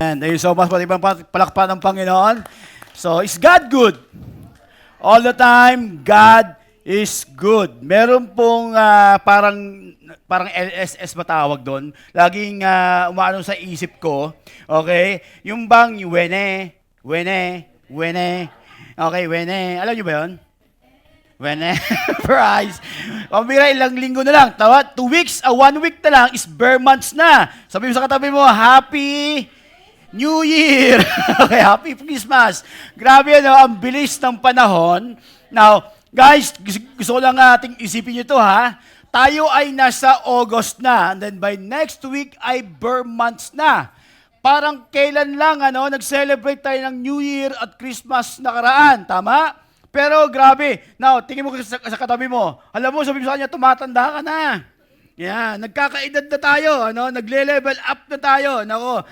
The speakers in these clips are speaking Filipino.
And thank you so much. Pati bang palakpan ng Panginoon. So, is God good? All the time, God is good. Meron pong parang LSS matawag doon. Laging umaano sa isip ko. Okay? Yung bang wene. Okay, wene. Alam niyo ba yun? Wene. Prize. Pambira, ilang linggo na lang. Tawa, 2 weeks, 1 week na lang is bare months na. Sabi mo sa katabi mo, Happy New Year! Okay, Happy Christmas! Grabe, no? Ang bilis ng panahon. Now, guys, gusto ko lang ating isipin nyo ito, ha? Tayo ay nasa August na, and then by next week ay bare months na. Parang kailan lang, nag-celebrate tayo ng New Year at Christmas nakaraan, tama? Pero grabe, now, tingin mo sa katabi mo, alam mo, sabi mo sa kanya, tumatanda ka na. Yan, nagkakaedad na tayo, nagle-level up na tayo. Nako,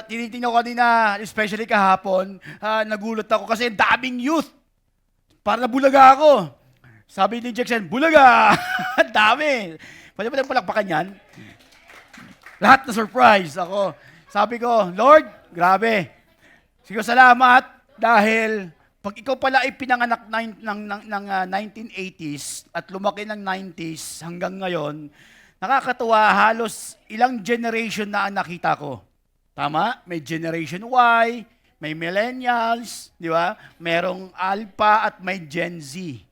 tinitingnan ko kanina, especially kahapon, nagulat ako kasi daming youth. Para nabulaga ako. Sabi ni Jackson, bulaga! Dami. Pwede ba tayong palakpakan yan? Lahat na surprise ako. Sabi ko, Lord, grabe. Sige, salamat dahil pag ikaw pala ay pinanganak ng 1980s at lumaki ng 90s hanggang ngayon, nakakatuwa, halos ilang generation na ang nakita ko. Tama? May Generation Y, may Millennials, di ba? Merong Alpha at may Gen Z.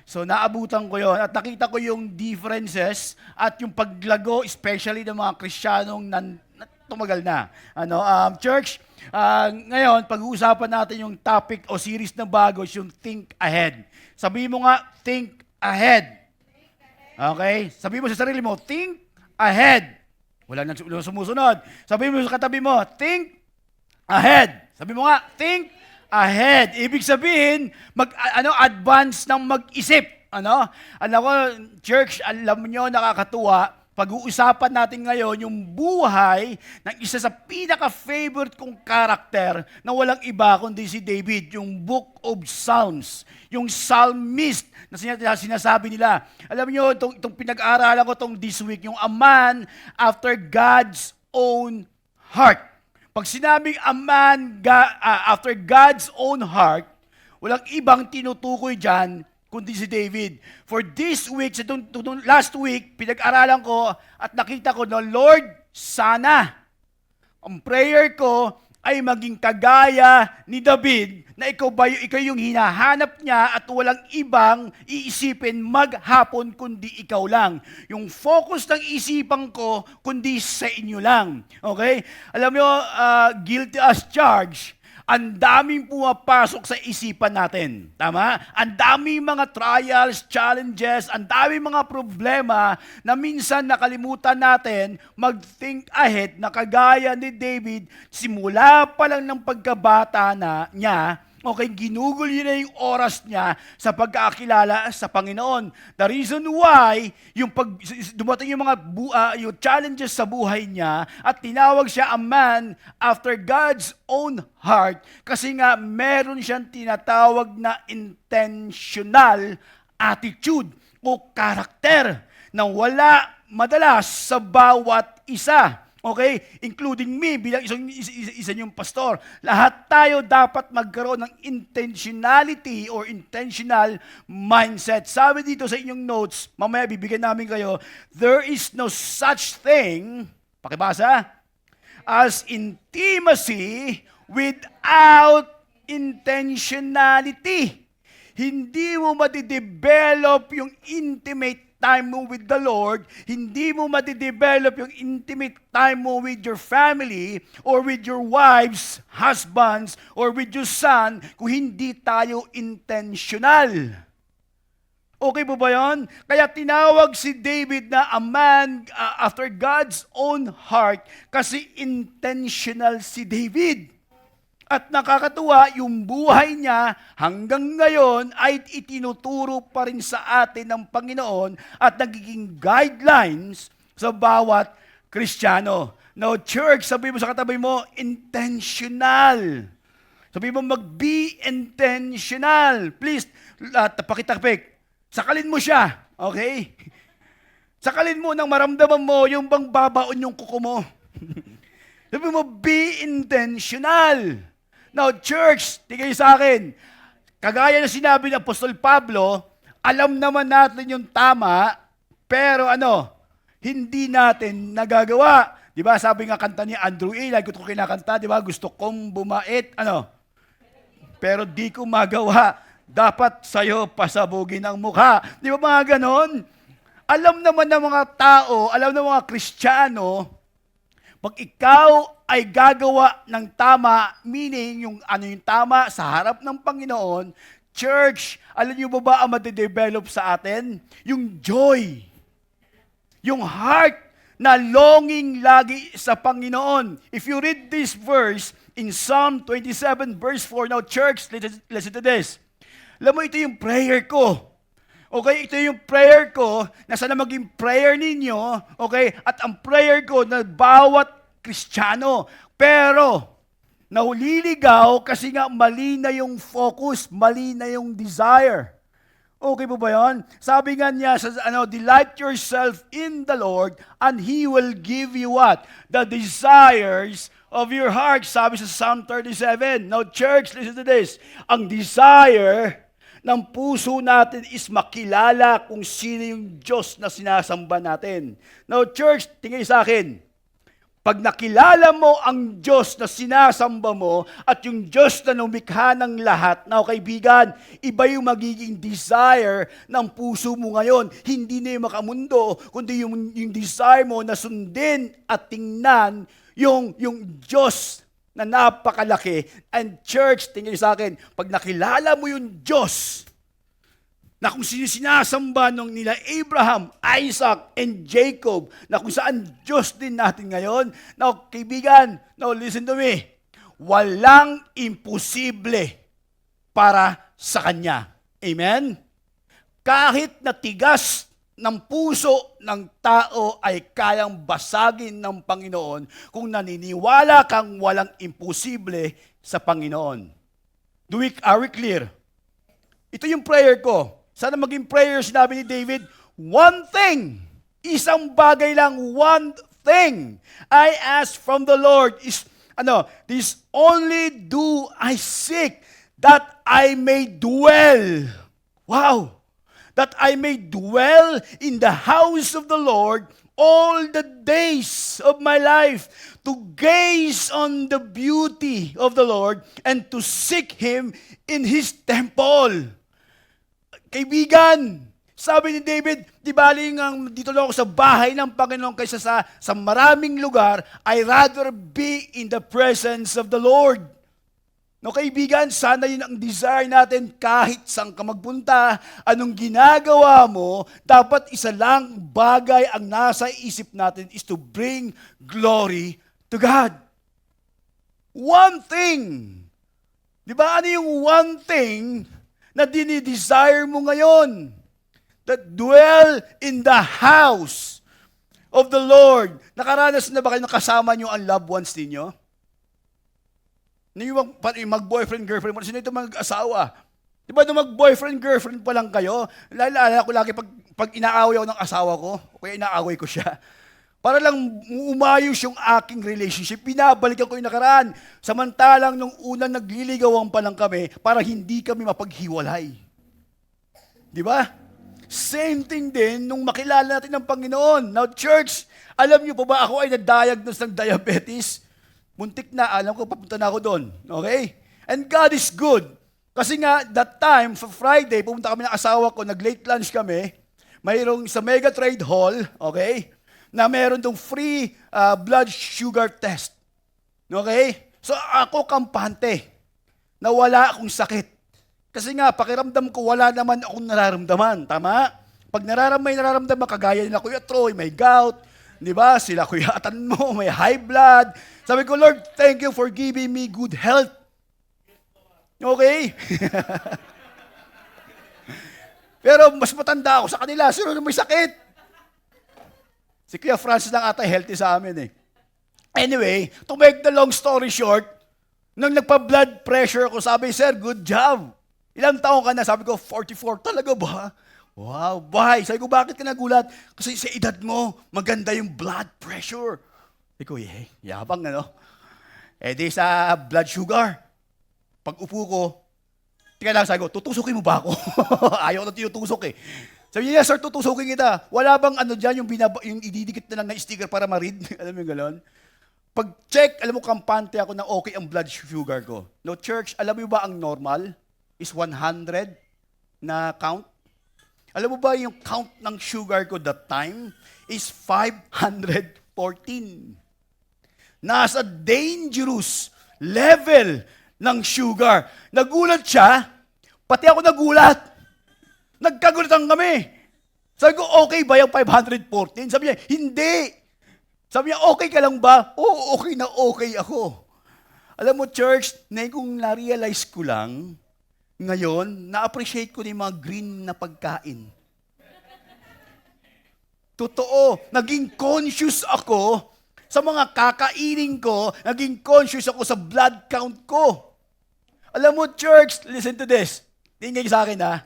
So naabutan ko yon at nakita ko yung differences at yung paglago, especially ng mga Kristiyanong tumagal na. Church, ngayon, pag-uusapan natin yung topic o series na bago, yung Think Ahead. Sabi mo nga, Think Ahead. Okay? Sabi mo sa sarili mo, Think Ahead. Wala nang sumusunod. Sabi mo sa katabi mo, Think Ahead. Sabi mo nga, Think Ahead. Ibig sabihin, advance ng mag-isip. Alam ko, church, alam nyo, nakakatuwa, pag-uusapan natin ngayon yung buhay ng isa sa pinaka-favorite kong karakter na walang iba kundi si David, yung Book of Psalms, yung psalmist na sinasabi nila. Alam niyo, itong pinag-aaralan ko this week, yung a man after God's own heart. Pag sinabing a man after God's own heart, walang ibang tinutukoy dyan kundi si David. For this week, last week, pinag-aralan ko at nakita ko na, Lord, sana ang prayer ko ay maging kagaya ni David na ikaw yung hinahanap niya at walang ibang iisipin maghapon kundi ikaw lang. Yung focus ng isipan ko kundi sa inyo lang. Okay? Alam mo, guilty as charged. Ang daming pumapasok sa isipan natin. Tama? Ang daming mga trials, challenges, ang daming mga problema na minsan nakalimutan natin mag-think ahead na kagaya ni David, simula pa lang ng pagkabata niya, okay, ginugol yun na yung oras niya sa pagkakilala sa Panginoon. The reason why, dumating yung mga yung challenges sa buhay niya at tinawag siya a man after God's own heart kasi nga meron siyang tinatawag na intentional attitude o karakter na wala madalas sa bawat isa. Okay? Including me bilang isa niyong pastor. Lahat tayo dapat magkaroon ng intentionality or intentional mindset. Sabi dito sa inyong notes, mamaya bibigyan namin kayo, there is no such thing, pakibasa, as intimacy without intentionality. Hindi mo madidevelop yung intimate time mo with the Lord, hindi mo madidevelop yung intimate time mo with your family or with your wives, husbands, or with your son kung hindi tayo intentional. Okay po ba yun? Kaya tinawag si David na a man after God's own heart kasi intentional si David. At nakakatuwa, yung buhay niya hanggang ngayon ay itinuturo pa rin sa atin ng Panginoon at nagiging guidelines sa bawat Kristiyano. Now, church, sabi mo sa katabi mo, intentional. Sabi mo, be intentional. Please, tapakitakpik. Sakalin mo siya, okay? Sakalin mo nang maramdaman mo yung bang babaon yung kuko mo. Sabi mo, be intentional. Now, church, tingay sa akin, kagaya na sinabi ng Apostol Pablo, alam naman natin yung tama, pero hindi natin nagagawa. Di ba? Sabi nga kanta ni Andrew A. Lagi ko kinakanta, di ba? Gusto kong bumait, pero di ko magawa. Dapat sa'yo pasabugin ang mukha. Di ba mga ganon? Alam naman ng mga tao, alam ng mga Kristiyano, pag ikaw ay gagawa ng tama, meaning yung tama sa harap ng Panginoon, church, alam niyo ba ang made-develop sa atin? Yung joy. Yung heart na longing lagi sa Panginoon. If you read this verse in Psalm 27 verse 4, now church, listen to this. Alam mo, ito yung prayer ko. Okay, ito yung prayer ko na sana maging prayer ninyo, okay? At ang prayer ko na bawat Kristiyano. Pero, nahuliligaw kasi nga mali na yung focus, mali na yung desire. Okay po ba yun? Sabi nga niya, delight yourself in the Lord and He will give you what? The desires of your heart. Sabi sa Psalm 37. Now, church, listen to this. Ang desire ng puso natin is makilala kung sino yung Diyos na sinasamba natin. Now, church, tingin sa akin. Pag nakilala mo ang Diyos na sinasamba mo at yung Diyos na lumikha ng lahat, na kaibigan, iba yung magiging desire ng puso mo ngayon. Hindi na yung makamundo, kundi yung desire mo na sundin at tingnan yung Diyos na napakalaki. And church, tingin sa akin, pag nakilala mo yung Diyos, na kung sino sinasamba nung nila Abraham, Isaac, and Jacob, na kung saan Diyos din natin ngayon. Now, kaibigan, now listen to me. Walang imposible para sa Kanya. Amen? Kahit na tigas ng puso ng tao ay kayang basagin ng Panginoon kung naniniwala kang walang imposible sa Panginoon. Are we clear? Ito yung prayer ko. Sana maging prayer, sinabi ni David, one thing, isang bagay lang, one thing I ask from the Lord is, this only do I seek, that I may dwell. Wow! That I may dwell in the house of the Lord all the days of my life, to gaze on the beauty of the Lord and to seek Him in His temple. Kaibigan, sabi ni David, di bali dito lang ako sa bahay ng Panginoon kaysa sa maraming lugar, I rather be in the presence of the Lord. No, kaibigan, sana yun ang desire natin kahit saan ka magpunta, anong ginagawa mo, dapat isa lang bagay ang nasa isip natin is to bring glory to God. One thing. Di ba ano yung one thing na dinidesire mo ngayon? That dwell in the house of the Lord. Nakaranas na ba kayo nakasama nyo ang loved ones ninyo? Yung mag-boyfriend, girlfriend mo, sino ito mag-asawa? Di ba nung mag-boyfriend, girlfriend pa lang kayo, lalala ko lagi pag inaaway ako ng asawa ko, o kaya inaaway ko siya, para lang umayos yung aking relationship, binabalikan ko yung nakaraan. Samantalang nung unang nagliligawan pa lang kami, para hindi kami mapaghiwalay. Di ba? Same thing din nung makilala natin ng Panginoon. Now, church, alam niyo po ba ako ay na-diagnose ng diabetes? Muntik na, alam ko, papunta na ako doon. Okay? And God is good. Kasi nga, that time, for Friday, pumunta kami ng asawa ko, nag-late lunch kami, mayroong sa Mega Trade Hall, okay? Na meron tong free blood sugar test. Okay? So ako kampante na wala akong sakit. Kasi nga, pakiramdam ko wala naman akong nararamdaman. Tama? Pag nararamdaman, kagaya nila Kuya Troy, may gout, di ba? Sila Kuya Atan mo, may high blood. Sabi ko, Lord, thank you for giving me good health. Okay? Pero mas matanda ako sa kanila. Sino na may sakit? Si Kuya Francis lang ata healthy sa amin eh. Anyway, to make the long story short, nung nagpa-blood pressure ko, sabi, Sir, good job. Ilang taon ka na? Sabi ko, 44. Talaga ba? Wow, why? Sabi ko, bakit ka nagulat? Kasi sa edad mo, maganda yung blood pressure. Ikaw, yabang, ano? Eh di sa blood sugar, pag upo ko, tika lang, sabi ko, tutusukin mo ba ako? Ayaw ko na tinutusok eh. Sabi niya, yes sir, tutusukin kita. Wala bang ano dyan, yung ididikit na lang na sticker para ma-read? Alam mo yung gano'n? Pag check, alam mo, kampante ako na okay ang blood sugar ko. No, church, alam mo ba ang normal is 100 na count? Alam mo ba yung count ng sugar ko that time is 514. Nasa dangerous level ng sugar. Nagulat siya, pati ako nagulat. Nagkagulatan kami. Sabi ko, okay ba yung 514? Sabi niya, hindi. Sabi niya, okay ka lang ba? Oo, okay na okay ako. Alam mo, church, kung na-realize ko lang, ngayon, na-appreciate ko na yung mga green na pagkain. Totoo, naging conscious ako sa mga kakainin ko, naging conscious ako sa blood count ko. Alam mo, church, listen to this. Tingnan niyo sa akin, ha?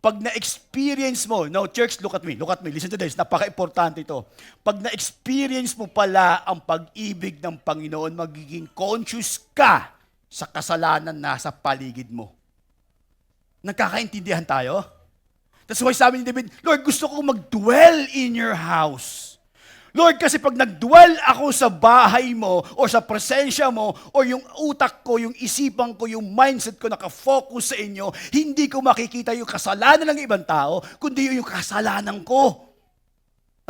Pag na-experience mo, no, church, look at me, listen to this, napaka-importante ito. Pag na-experience mo pala ang pag-ibig ng Panginoon, magiging conscious ka sa kasalanan na sa paligid mo. Nagkakaintindihan tayo? That's why sabi ni David, Lord, gusto ko mag-dwell in your house. Lord, kasi pag nag-dwell ako sa bahay mo o sa presensya mo o yung utak ko, yung isipan ko, yung mindset ko nakafocus sa inyo, hindi ko makikita yung kasalanan ng ibang tao, kundi yung kasalanan ko.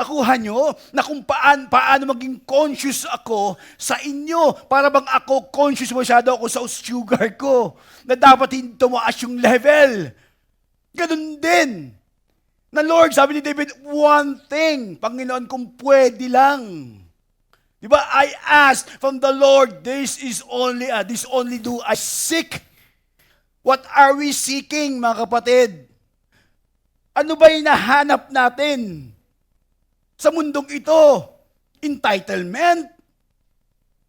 Nakuha nyo na kung paano maging conscious ako sa inyo. Para bang ako, conscious masyado ako sa sugar ko na dapat hindi tumaas yung level. Ganun din. Na Lord, sabi ni David, one thing, Panginoon, kung pwede lang. Diba? I asked from the Lord, this only do I seek. What are we seeking, mga kapatid? Ano ba hinahanap natin sa mundong ito? Entitlement?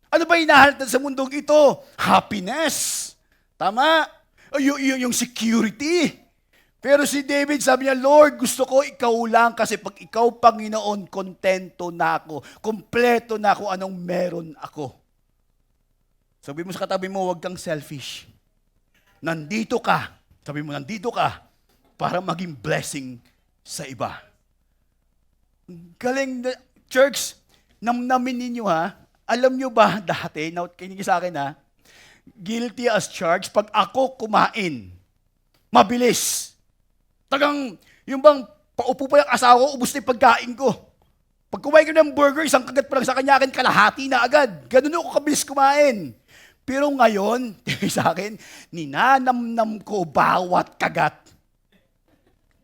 Ano ba hinahanap natin sa mundong ito? Happiness? Tama? O yung security? Pero si David, sabi niya, Lord, gusto ko ikaw lang kasi pag ikaw, Panginoon, kontento na ako. Kompleto na ako anong meron ako. Sabi mo sa katabi mo, huwag kang selfish. Nandito ka. Sabi mo, nandito ka para maging blessing sa iba. Galing, church, namnamin ninyo ha. Alam nyo ba dati, kinig sa akin ha, guilty as charged, pag ako kumain, mabilis. Tagang, yung bang paupo pa yung asawa ko, ubos na yung pagkain ko. Pag kumain ko ng burger, isang kagat pa lang sa kanya, akin kalahati na agad. Ganun ako kabilis kumain. Pero ngayon, sa akin, ninanamnam ko bawat kagat.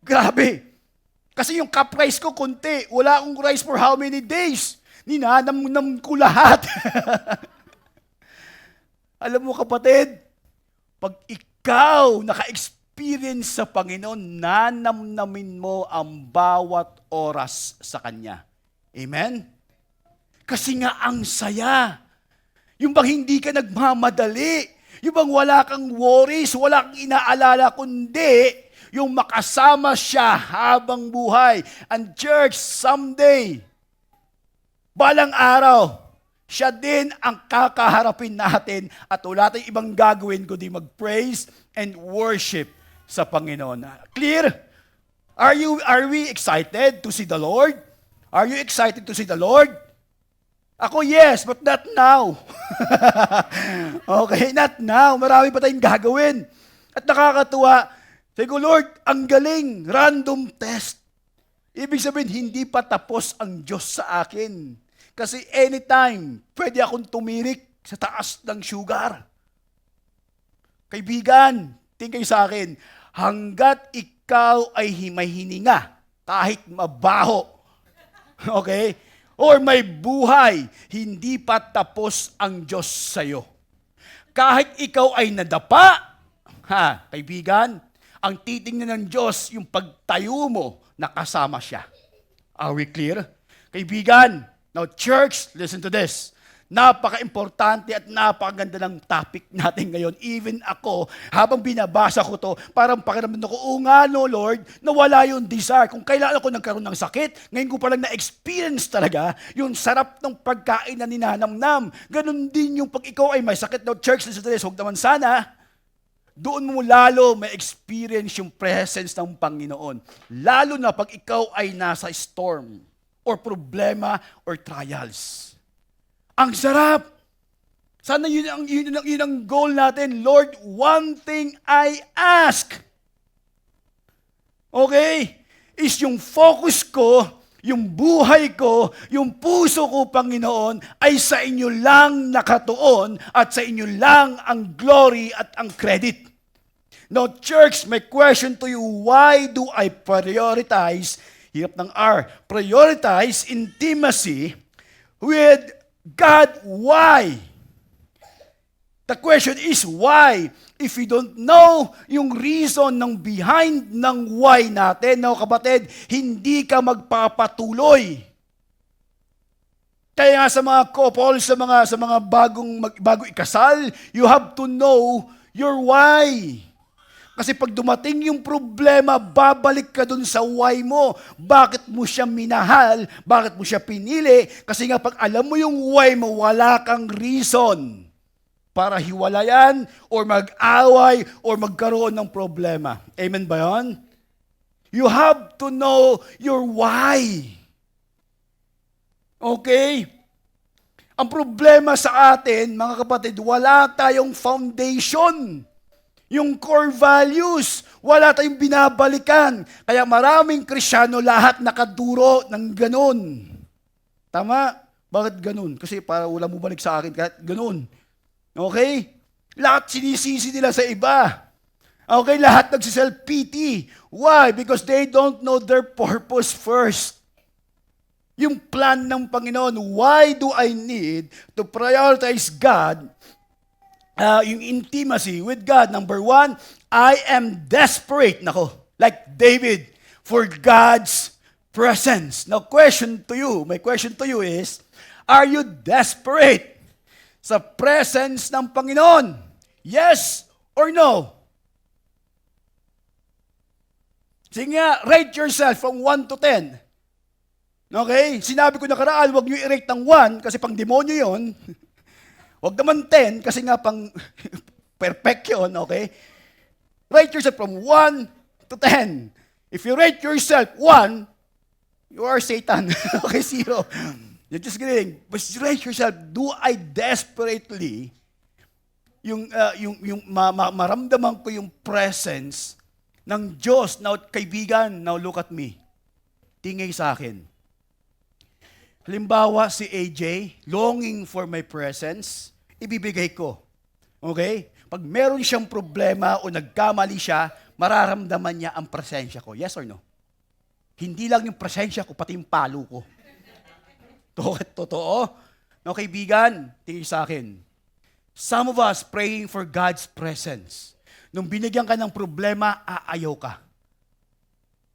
Grabe. Kasi yung cup rice ko, konti. Wala akong rice for how many days? Ninanamnam ko lahat. Alam mo kapatid, pag ikaw naka-experience sa Panginoon, nanamnamin mo ang bawat oras sa Kanya. Amen? Kasi nga ang saya. Yung bang hindi ka nagmamadali. Yung bang wala kang worries, wala kang inaalala, kundi yung makasama siya habang buhay. And church, someday, balang araw, siya din ang kakaharapin natin at wala tayong ibang gagawin kundi mag-praise and worship sa Panginoon. Clear? Are we excited to see the Lord? Are you excited to see the Lord? Ako, yes, but not now. Okay, not now. Marami pa tayong gagawin. At nakakatuwa, sabi ko, Lord, ang galing, random test. Ibig sabihin, hindi pa tapos ang Diyos sa akin. Kasi anytime, pwede akong tumirik sa taas ng sugar. Kaibigan, tingin kayo sa akin, hanggat ikaw ay may hininga, kahit mabaho, okay? Or may buhay, hindi pa tapos ang Diyos sa'yo. Kahit ikaw ay nadapa, kaibigan, ang titingnan ng Diyos, yung pagtayo mo, nakasama siya. Are we clear? Kaibigan, now church, listen to this. Napaka-importante at napakaganda ng topic natin ngayon. Even ako, habang binabasa ko to, parang pakiramdam ko, oo nga no Lord, nawala yung desire. Kung kailan ako nagkaroon ng sakit, ngayon ko palang na-experience talaga yung sarap ng pagkain na ninanamnam. Ganon din yung pag ikaw ay may sakit na church na sa Diyos, huwag naman sana, doon mo lalo may experience yung presence ng Panginoon. Lalo na pag ikaw ay nasa storm or problema or trials. Ang sarap. Sana yun ang goal natin. Lord, one thing I ask. Okay? Is yung focus ko, yung buhay ko, yung puso ko, Panginoon, ay sa inyo lang nakatuon at sa inyo lang ang glory at ang credit. Now, church, my question to you, why do I prioritize, hirap ng R, prioritize intimacy with God? Why? The question is why? If you don't know yung reason ng behind ng why natin, no, kapatid, hindi ka magpapatuloy. Kaya nga sa mga couples, sa mga bago ikasal, you have to know your why. Kasi pag dumating yung problema, babalik ka dun sa why mo. Bakit mo siya minahal? Bakit mo siya pinili? Kasi nga pag alam mo yung why mo, wala kang reason para hiwalayan or mag-away or magkaroon ng problema. Amen ba yun? You have to know your why. Okay? Ang problema sa atin, mga kapatid, wala tayong foundation. Yung core values, wala tayong binabalikan. Kaya maraming Kristiyano lahat nakaduro ng ganun. Tama? Bakit ganun? Kasi para wala mo balik sa akin kahit ganun. Okay? Lahat sinisisi nila sa iba. Okay? Lahat nagsiself-pity. Why? Because they don't know their purpose first. Yung plan ng Panginoon, why do I need to prioritize God? Yung intimacy with God. Number one, I am desperate, like David, for God's presence. Now, my question to you is, are you desperate sa presence ng Panginoon? Yes or no? Sige nga, rate yourself from 1 to 10. Okay? Sinabi ko nakaraan, huwag nyo i-rate ng 1 kasi pang demonyo yon. Huwag naman 10 kasi nga pang perfect yun, okay? Rate yourself from 1 to 10. If you rate yourself 1, you are Satan. Okay, 0. You're just kidding. But rate yourself, do I desperately maramdaman ko yung presence ng Diyos? Now, kaibigan, now look at me. Tingay sa akin. Halimbawa, si AJ, longing for my presence, ibibigay ko. Okay? Pag meron siyang problema o nagkamali siya, mararamdaman niya ang presensya ko. Yes or no? Hindi lang yung presensya ko, pati yung palo ko. Totoo? No, kaibigan, tingin sa akin. Some of us praying for God's presence. Nung binigyan ka ng problema, aayaw ka.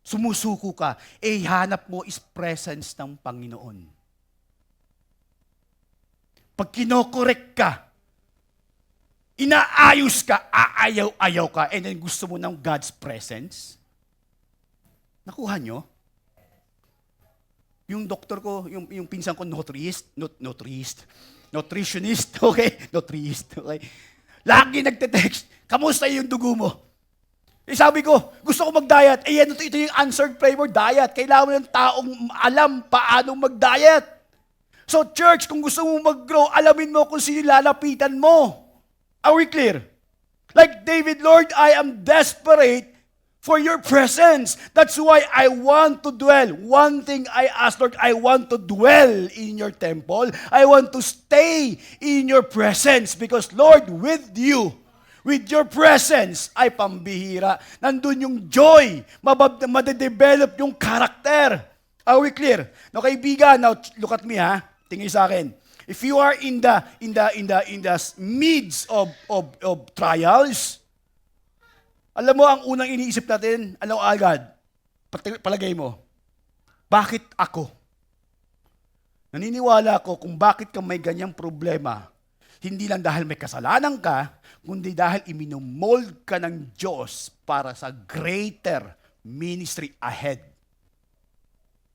Sumusuko ka. Hanap mo is presence ng Panginoon. Pag kinokorek ka, inaayos ka, aayaw-ayaw ka, and then gusto mo ng God's presence, nakuha nyo? Yung doktor ko, yung pinsan ko, nutritionist, okay? Nutritionist, okay? Lagi nagte-text, kamusta yung dugo mo? Sabi ko, gusto ko mag-diet. Ito yung answered prayer for diet. Kailangan mo ng taong alam paano mag-diet. So church, kung gusto mo mag-grow, alamin mo kung sino lalapitan mo. Are we clear? Like David, Lord, I am desperate for your presence. That's why I want to dwell. One thing I ask, Lord, I want to dwell in your temple. I want to stay in your presence because, Lord, with you, with your presence, ay pambihira. Nandun yung joy. Madedevelop yung character. Are we clear? Now, kaibigan, now look at me ha. Tingin sa akin. If you are in the midst of trials, alam mo ang unang iniisip natin, ano agad? Palagay mo. Bakit ako? Naniniwala ko kung bakit ka may ganyang problema, hindi lang dahil may kasalanan ka, kundi dahil iminomold ka ng Diyos para sa greater ministry ahead.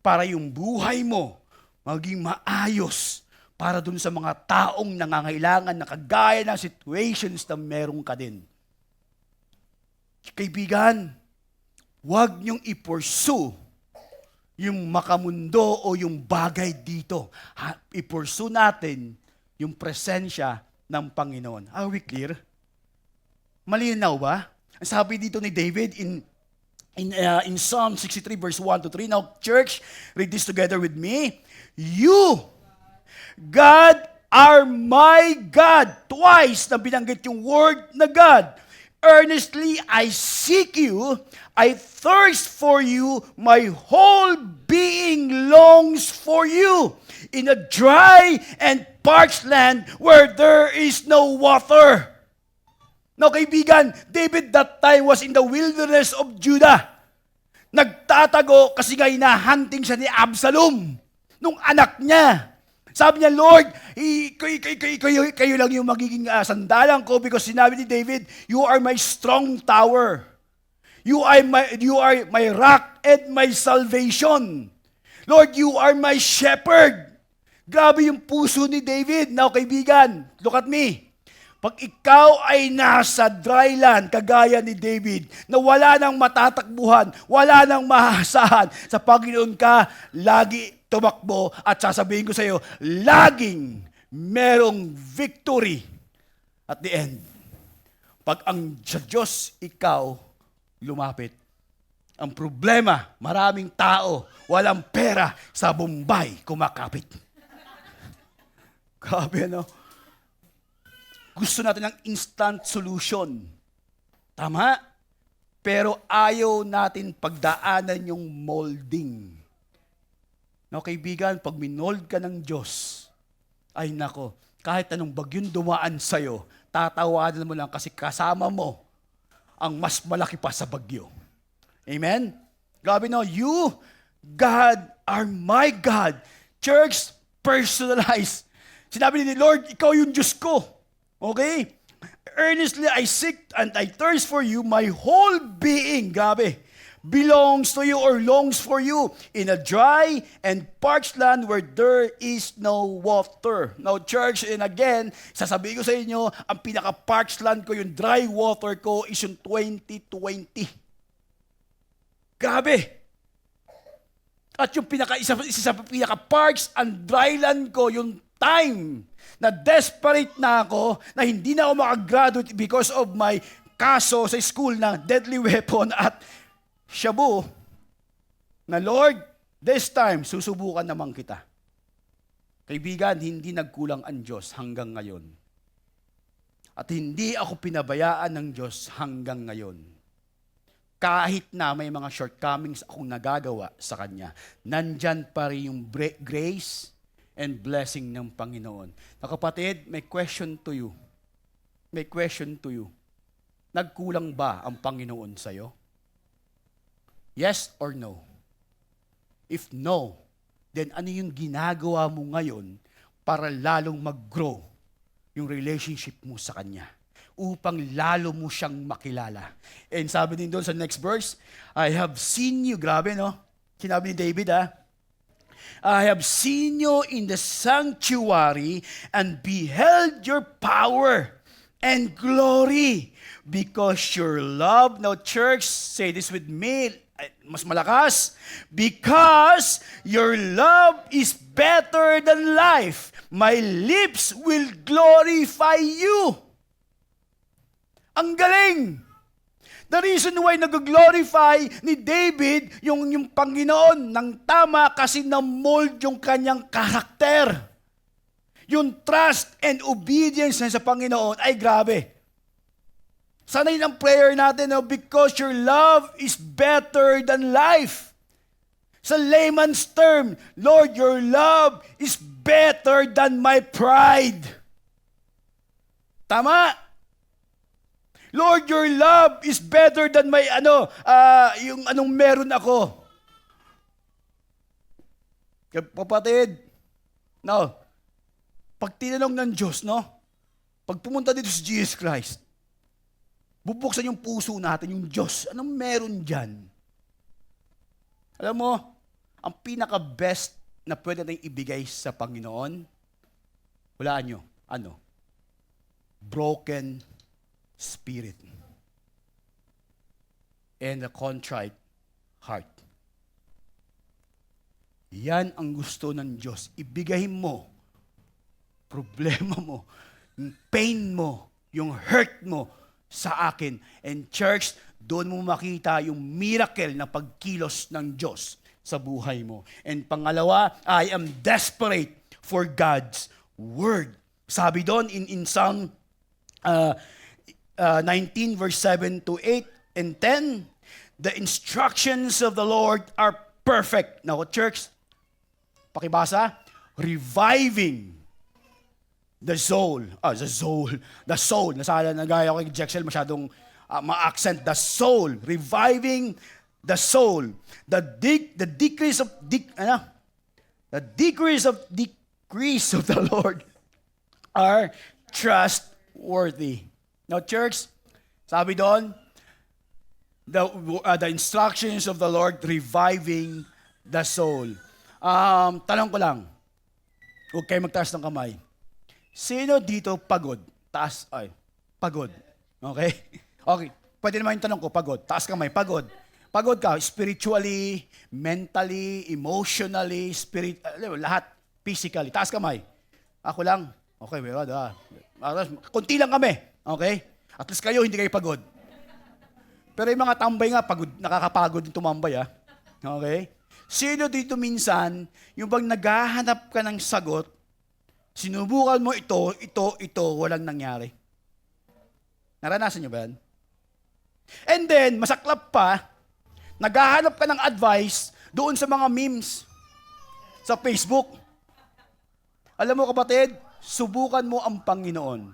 Para yung buhay mo maging maayos para dun sa mga taong nangangailangan na kagaya ng situations na meron ka din. Kaibigan, huwag niyong i-pursue yung makamundo o yung bagay dito. I-pursue natin yung presensya ng Panginoon. Are we clear? Malinaw ba? Ang sabi dito ni David in Psalm 63 verse 1 to 3. Now, church, read this together with me. You, God, are my God. Twice na binanggit yung word na God. Earnestly I seek you. I thirst for you. My whole being longs for you. In a dry and parched land where there is no water. Now, kaibigan, David that time was in the wilderness of Judah. Nagtatago kasi nga hinahunting siya ni Absalom, nung anak niya. Sabi niya, Lord, kayo lang yung magiging sandalan ko because sinabi ni David, you are my strong tower. You are my rock and my salvation. Lord, you are my shepherd. Grabe yung puso ni David. Now, kaibigan, look at me. Pag ikaw ay nasa dry land, kagaya ni David, na wala nang matatakbuhan, wala nang mahasahan, sa Panginoon ka, lagi tumakbo at sasabihin ko sa iyo, laging merong victory at the end. Pag ang sa Diyos ikaw lumapit. Ang problema, maraming tao, walang pera, sa Bombay kumakapit. Grabe, no? Gusto natin ng instant solution. Tama? Pero ayaw natin pagdaanan yung molding. No, kaibigan, pag minold ka ng Diyos, ay nako, kahit anong bagyong dumaan sa'yo, tatawanan mo lang kasi kasama mo ang mas malaki pa sa bagyo. Amen? Grabe, no? You, God, are my God. Church, personalized. Sinabi ni Lord, ikaw yung Diyos ko. Okay? Earnestly I seek and I thirst for you, my whole being, grabe, belongs to you or longs for you in a dry and parched land where there is no water. Now, church, and again, sasabihin ko sa inyo, ang pinaka-parched land ko, yung dry water ko is yung 2020. Grabe! At yung isa sa pinaka-parched and dry land ko, yung time na desperate na ako, na hindi na ako makagraduate because of my kaso sa school na deadly weapon at shabu, na Lord, this time, susubukan naman kita. Kaibigan, hindi nagkulang ang Diyos hanggang ngayon. At hindi ako pinabayaan ng Diyos hanggang ngayon. Kahit na may mga shortcomings akong nagagawa sa Kanya, nandyan pa rin yung grace and blessing ng Panginoon. Na kapatid, may question to you. May question to you. Nagkulang ba ang Panginoon sa'yo? Yes or no? If no, then ano yung ginagawa mo ngayon para lalong mag-grow yung relationship mo sa Kanya? Upang lalo mo siyang makilala. And sabi din doon sa next verse, I have seen you, grabe no? Sinabi ni David I have seen you in the sanctuary and beheld your power and glory because your love, now church, say this with me, mas malakas, because your love is better than life, my lips will glorify you. Ang galing! The reason why nag-glorify ni David yung Panginoon ng tama kasi na-mold yung kanyang karakter. Yung trust and obedience na sa Panginoon ay grabe. Sana yun ang prayer natin, because your love is better than life. Sa layman's term, Lord, your love is better than my pride. Tama? Lord, your love is better than my yung anong meron ako. Kapatid, Now, pag tinanong ng Diyos, no? Pag pumunta dito si Jesus Christ, bubuksan yung puso natin, yung Diyos. Anong meron dyan? Alam mo, ang pinaka-best na pwede natin ibigay sa Panginoon, walaan nyo, ano? Broken spirit. And a contrite heart. Yan ang gusto ng Diyos. Ibigay mo, problema mo, yung pain mo, yung hurt mo sa akin. And church, doon mo makita yung miracle na pagkilos ng Diyos sa buhay mo. And pangalawa, I am desperate for God's word. Sabi doon in Psalm 19 verse 7 to 8 and 10, the instructions of the Lord are perfect. Now, church, pakibasa, reviving the soul. The soul. Nasala na gaya ko kay Jexel, masyadong ma-accent. The soul. Reviving the soul. The decrease of the Lord are trustworthy. Now, church, sabi doon, the instructions of the Lord reviving the soul. Tanong ko lang, huwag kayo magtaas ng kamay. Sino dito pagod? Taas, pagod. Okay? Okay, pwede naman yung tanong ko, pagod. Taas kamay, pagod. Pagod ka, spiritually, mentally, emotionally, lahat, physically. Taas kamay. Ako lang. Okay, well, kunti lang kami. Okay? At least kayo, hindi kayo pagod. Pero yung mga tambay nga, pagod, nakakapagod yung tumambay, Okay? Sino dito minsan, yung bang naghahanap ka ng sagot, sinubukan mo ito, walang nangyari. Naranasan nyo ba yan? And then, masaklap pa, naghahanap ka ng advice doon sa mga memes sa Facebook. Alam mo kapatid, subukan mo ang Panginoon.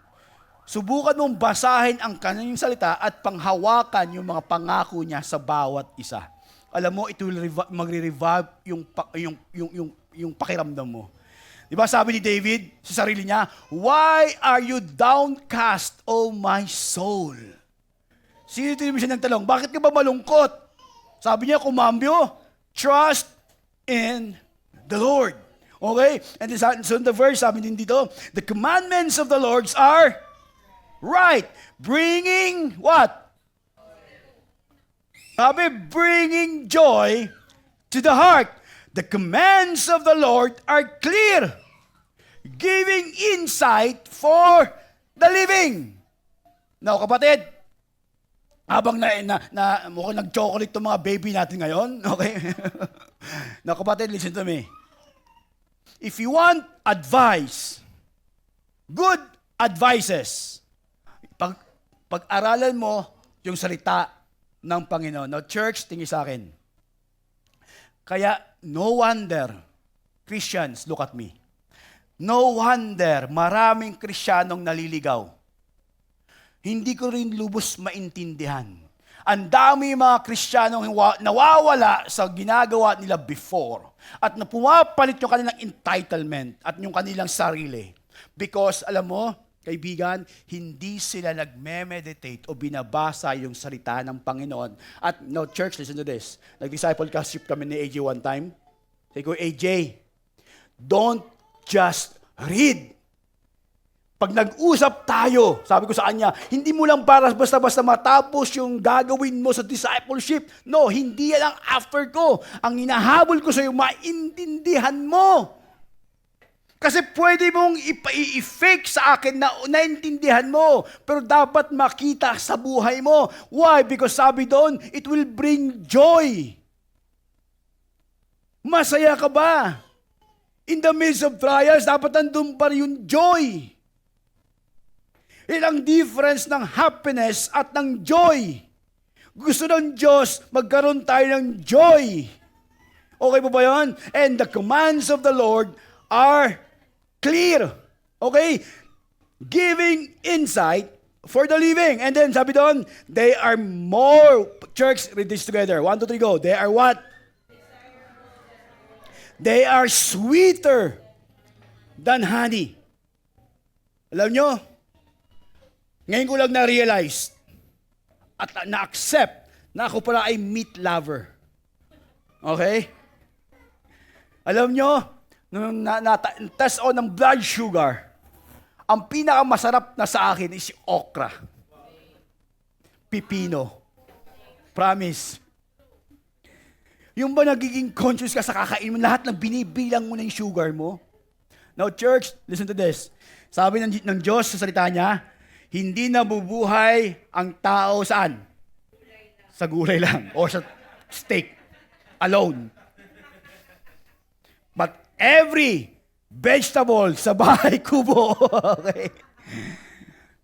Subukan mong basahin ang kanyang salita at panghawakan yung mga pangako niya sa bawat isa. Alam mo, ito will magre-revive yung pakiramdam mo. Diba sabi ni David sa sarili niya, why are you downcast, O my soul? Sino ito yung siya ng talong? Bakit ka ba malungkot? Sabi niya, kumambyo, trust in the Lord. Okay? And so in the verse, sabi din dito, the commandments of the Lord are right. Bringing what? Sabi, bringing joy to the heart. The commands of the Lord are clear, giving insight for the living. Now, kapatid, habang mukhang nag-chocolate itong mga baby natin ngayon, okay? Now, kapatid, listen to me. If you want advice, good advices, pag-aralan mo yung salita ng Panginoon. Now, church, tingin sa akin. Kaya, no wonder, Christians, look at me. No wonder, maraming Kristiyanong naliligaw. Hindi ko rin lubos maintindihan. Ang dami mga Kristiyanong nawawala sa ginagawa nila before at na pumapalit yung kanilang entitlement at yung kanilang sarili. Because, alam mo, kaibigan, hindi sila nagme-meditate o binabasa yung salita ng Panginoon. At no, church, listen to this. Nag-disciple casship kami ni AJ one time. Sabi ko, AJ, don't just read. Pag nag-usap tayo, sabi ko sa kanya, hindi mo lang para basta-basta matapos yung gagawin mo sa discipleship. No, hindi yan ang after ko. Ang hinahabol ko sa iyo, maintindihan mo. Kasi pwede mong i-fake sa akin na naintindihan mo, pero dapat makita sa buhay mo. Why? Because sabi doon, it will bring joy. Masaya ka ba? In the midst of trials, dapat nandun pa rin yung joy. Ilang difference ng happiness at ng joy. Gusto ng Diyos, magkaroon tayo ng joy. Okay po ba yun? And the commands of the Lord are clear. Okay? Giving insight for the living. And then, sabi doon, they are more, church, read this together. 1, 2, 3, go. They are what? They are sweeter than honey. Alam nyo, ngayon ko lang na-realize at na-accept na ako pala ay meat lover. Okay? Alam nyo, nung na-test ako ng blood sugar, ang pinakamasarap na sa akin is okra. Pipino. Promise. Yung ba nagiging conscious ka sa kakain mo, lahat ng binibilang mo na yung sugar mo? Now, church, listen to this. Sabi ng Diyos sa salita niya, hindi nabubuhay ang tao saan? Sa gulay lang. O sa steak. Alone. But every vegetable sa bahay kubo. Okay?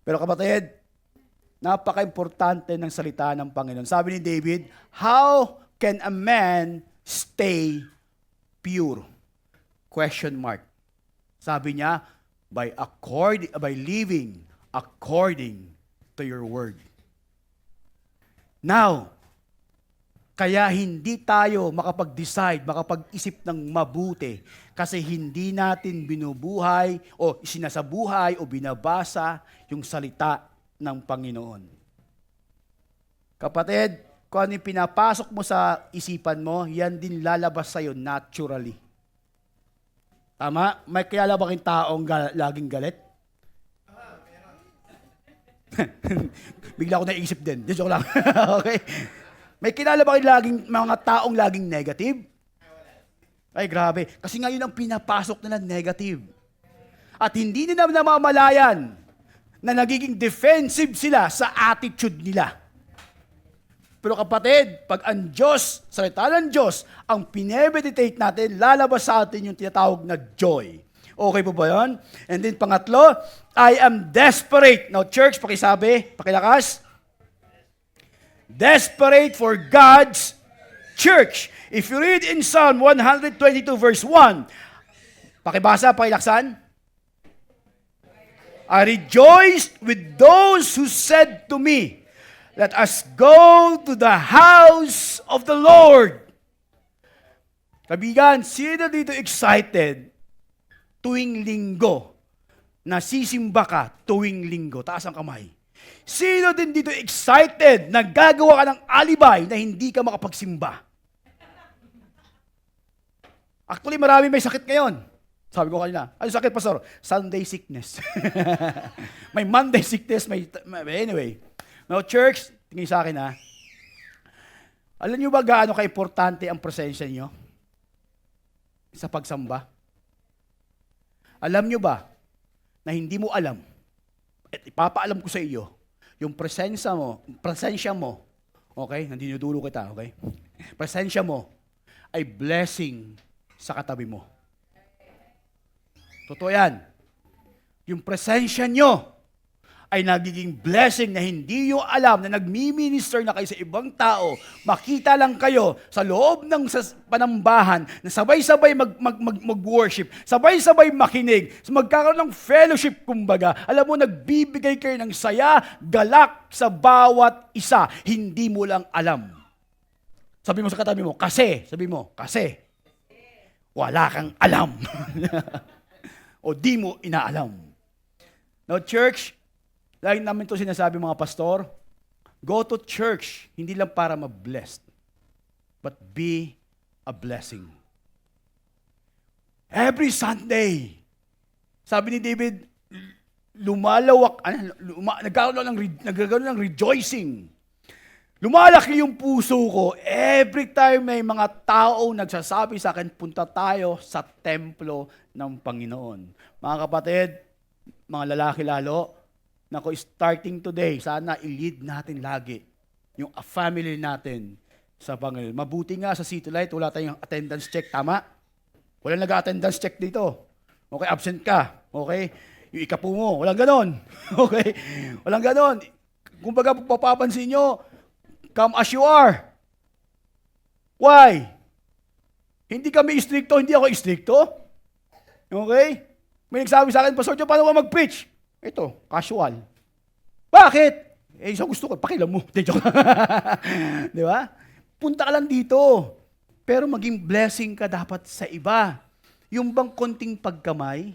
Pero kapatid, napaka-importante ng salita ng Panginoon. Sabi ni David, how can a man stay pure? Question mark. Sabi niya, by living according to your word. Now, kaya hindi tayo makapag-decide, makapag-isip ng mabuti kasi hindi natin binubuhay o sinasabuhay o binabasa yung salita ng Panginoon. Kapatid, kung ano yung pinapasok mo sa isipan mo, yan din lalabas sa'yo naturally. Tama? May kilala ba kayong taong laging galit? Bigla ko naisip din. Joke lang. Okay? May kilala ba kayong mga taong laging negative? Ay, grabe. Kasi ngayon ang pinapasok nila negative. At hindi nila namamalayan na nagiging defensive sila sa attitude nila. Pero kapatid, pag ang Diyos, salita ng Diyos, ang pinemeditate natin, lalabas sa atin yung tinatawag na joy. Okay po ba yun? And then pangatlo, I am desperate. Now church, pakisabi, pakilakas. Desperate for God's church. If you read in Psalm 122 verse 1, pakibasa, pakilaksan. I rejoiced with those who said to me, let us go to the house of the Lord. Kabigan, sino dito excited tuwing linggo na sisimba ka tuwing linggo? Taas ang kamay. Sino din dito excited na gagawa ka ng alibay na hindi ka makapagsimba? Actually, marami may sakit ngayon. Sabi ko kanina, ano sakit, Pastor? Sunday sickness. May Monday sickness, anyway. Now, church, tingin sa akin ha. Alam niyo ba gaano ka-importante ang presensya niyo sa pagsamba? Alam niyo ba na hindi mo alam, at ipapaalam ko sa iyo, yung presensya mo, okay, nandinudulo kita, okay? Presensya mo ay blessing sa katabi mo. Totoo yan. Yung presensya nyo ay nagiging blessing na hindi nyo alam na nagmi-minister na kayo sa ibang tao. Makita lang kayo sa loob ng panambahan na sabay-sabay mag-worship, sabay-sabay makinig, magkakaroon ng fellowship kumbaga. Alam mo, nagbibigay kayo ng saya, galak sa bawat isa. Hindi mo lang alam. Sabi mo sa katabi mo, kasi wala kang alam. O di mo inaalam. Now, church, lagi namin ito sinasabi mga pastor, go to church, hindi lang para ma-blessed, but be a blessing. Every Sunday, sabi ni David, nagkakaroon ng rejoicing. Lumalaki yung puso ko every time may mga tao nagsasabi sa akin, punta tayo sa templo ng Panginoon. Mga kapatid, mga lalaki lalo, nako, starting today, sana i-lead natin lagi yung family natin sa Panginoon. Mabuti nga sa City Light, wala tayong attendance check, tama? Walang nag-attendance check dito. Okay, absent ka. Okay? Yung ikapu mo, walang ganon. Okay? Walang ganon. Kung baga, papapansin nyo, come as you are. Why? Hindi kami istrikto, hindi ako istrikto. Okay? May nagsabi sa akin, Pastor Joe, paano ka mag-preach? Ito, casual. Bakit? Isa gusto ko, pakilam mo. Di ba? Punta ka lang dito. Pero maging blessing ka dapat sa iba. Yung bang konting pagkamay,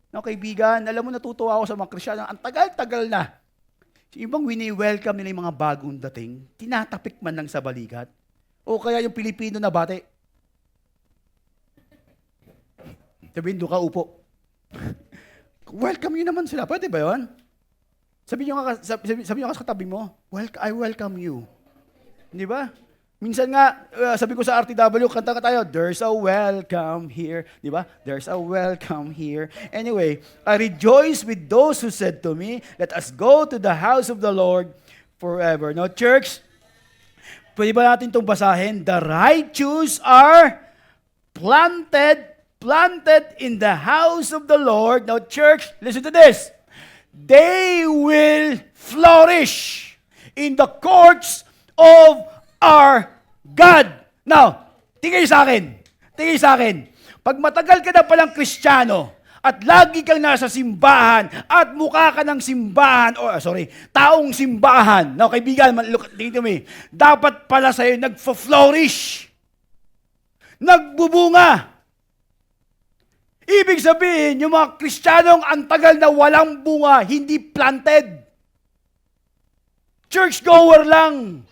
No, kaibigan, alam mo, natutuwa ako sa mga Kristiyano. Ang tagal-tagal na. Yung ibang wini-welcome nila yung mga bagong dating, tinatapik man lang sa balikat. O kaya yung Pilipino na bate. Sabihin, doon ka upo. Welcome nyo naman sila. Pwede ba yun? Sabi nyo sa katabi mo, I welcome you. Di ba? Minsan nga, sabi ko sa RTW, kanta ka tayo, there's a welcome here. Di ba? There's a welcome here. Anyway, I rejoice with those who said to me, let us go to the house of the Lord forever. Now, church, pwede ba natin itong basahin? The righteous are planted in the house of the Lord. Now, church, listen to this. They will flourish in the courts of our God. Now, tingin sa akin. Pag matagal ka na palang Kristiyano, at lagi kang nasa simbahan, at mukha ka ng simbahan, taong simbahan. Now, kaibigan, look, tingin me, dapat pala sa'yo nagfo-flourish. Nagbubunga. Ibig sabihin, yung mga Kristiyanong ang tagal na walang bunga, hindi planted. Churchgoer lang.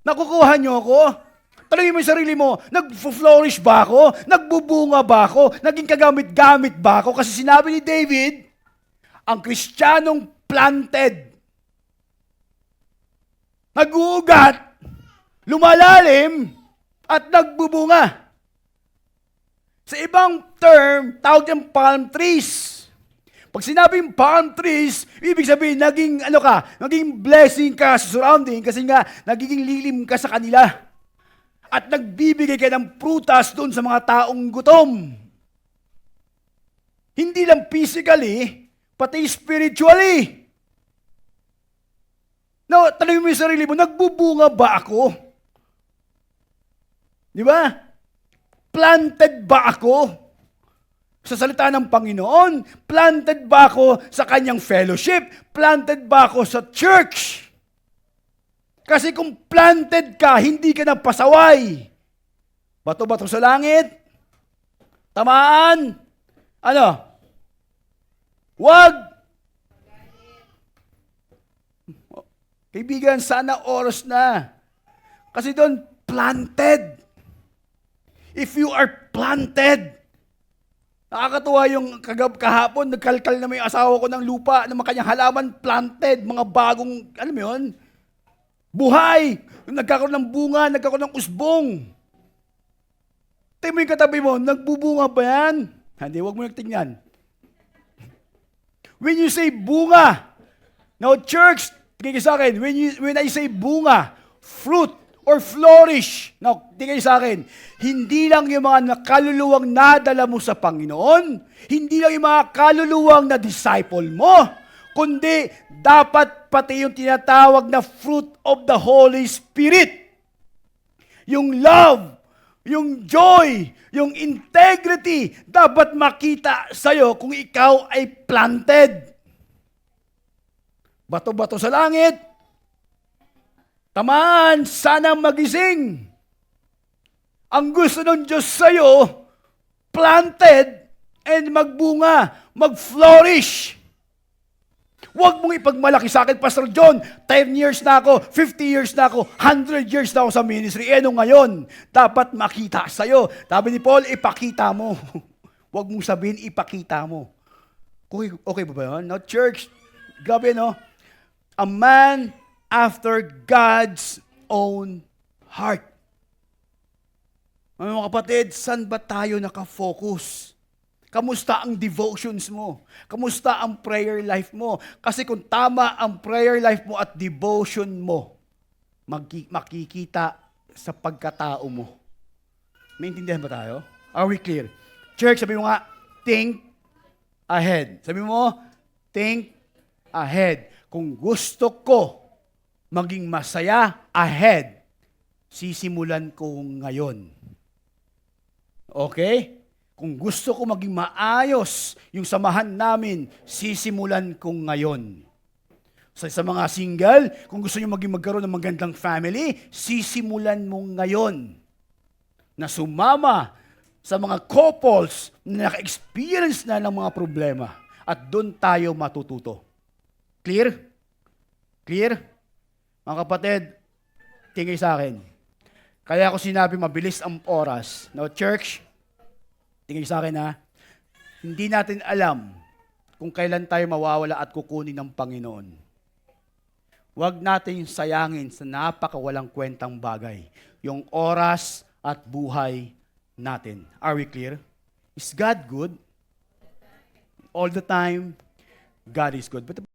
Nakukuha niyo ako? Tanungin mo yung sarili mo, nag-flourish ba ako? Nagbubunga ba ako? Naging kagamit-gamit ba ako? Kasi sinabi ni David, ang Kristiyanong planted. Nag-uugat, lumalalim, at nagbubunga. Sa ibang term, tawag niyang palm trees. Pag sinabing palm trees, ibig sabihin, naging blessing ka sa surrounding kasi nga, nagiging lilim ka sa kanila. At nagbibigay ka ng prutas doon sa mga taong gutom. Hindi lang physically, pati spiritually. Now, tanongin mo yung sarili mo, nagbubunga ba ako? Di ba? Planted ba ako? Sa salita ng Panginoon, planted ba ako sa kanyang fellowship? Planted ba ako sa church? Kasi kung planted ka, hindi ka na pasaway. Bato-bato sa langit. Tamaan. Ano? Wag. Kaibigan, sana oras na. Kasi doon, planted. If you are planted, nakakatuwa yung kahapon, nagkalkal na may asawa ko ng lupa, ng mga kanyang halaman, planted, mga bagong, alam mo yun, buhay, nagkakaroon ng bunga, nagkakaroon ng usbong. Tingnan mo yung katabi mo, nagbubunga ba yan? Hindi, huwag mo nagtingnan. When you say bunga, now church, tingin sa akin, when I say bunga, fruit, or flourish. Now, tingin sa akin, hindi lang yung mga kaluluwang nadala mo sa Panginoon, hindi lang yung mga kaluluwang na disciple mo, kundi dapat pati yung tinatawag na fruit of the Holy Spirit. Yung love, yung joy, yung integrity, dapat makita sa'yo kung ikaw ay planted. Bato-bato sa langit, tamaan, sana magising. Ang gusto ng Diyos sa'yo, planted and magbunga, mag-flourish. Huwag mong ipagmalaki sa akin, Pastor John, 10 years na ako, 50 years na ako, 100 years na ako sa ministry. Ano ngayon? Dapat makita sa'yo. Sabi ni Paul, ipakita mo. Huwag mong sabihin, ipakita mo. Okay ba yun? Now, church, grabe no? A man after God's own heart. Mga kapatid, saan ba tayo nakafocus? Kamusta ang devotions mo? Kamusta ang prayer life mo? Kasi kung tama ang prayer life mo at devotion mo, makikita sa pagkatao mo. Maintindihan ba tayo? Are we clear? Church, sabi mo nga, think ahead. Sabi mo, think ahead. Kung gusto ko maging masaya ahead, sisimulan ko ngayon. Okay? Kung gusto ko maging maayos yung samahan namin, sisimulan ko ngayon. Sa mga single, kung gusto nyo magkaroon ng magandang family, sisimulan mo ngayon na sumama sa mga couples na naka-experience na ng mga problema. At doon tayo matututo. Clear? Clear? Mga kapatid, tingin sa akin. Kaya ako sinabi mabilis ang oras. No, church, tingin sa akin ha. Hindi natin alam kung kailan tayo mawawala at kukunin ng Panginoon. Huwag natin sayangin sa napakawalang kwentang bagay. Yung oras at buhay natin. Are we clear? Is God good? All the time, God is good. But